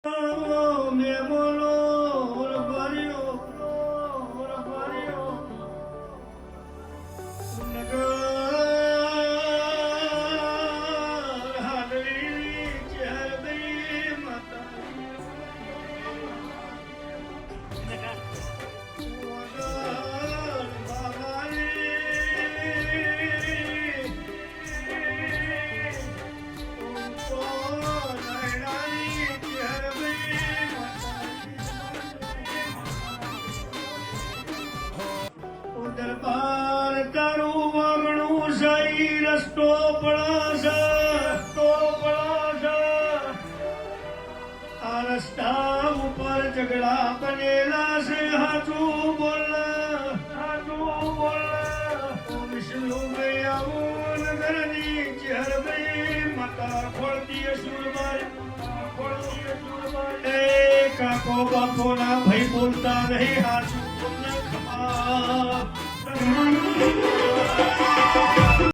Me moló, ભર્યો નગર હાડલી ચહેરબી માતા વગર બાબાની દરબાર તારું વાગણું સહી રસ્તો પડાશે આ રસ્તા ઉપર ઝઘડા બનેલા છે હાચું બોલ વિષ્ણુ ભાઈ આવું નગરની ચહેરભાઈ માતા ખોળતી સુરબાઈ એ કાકો બાપો ના ભાઈ બોલતા નહીં હાચું બોલને ખમા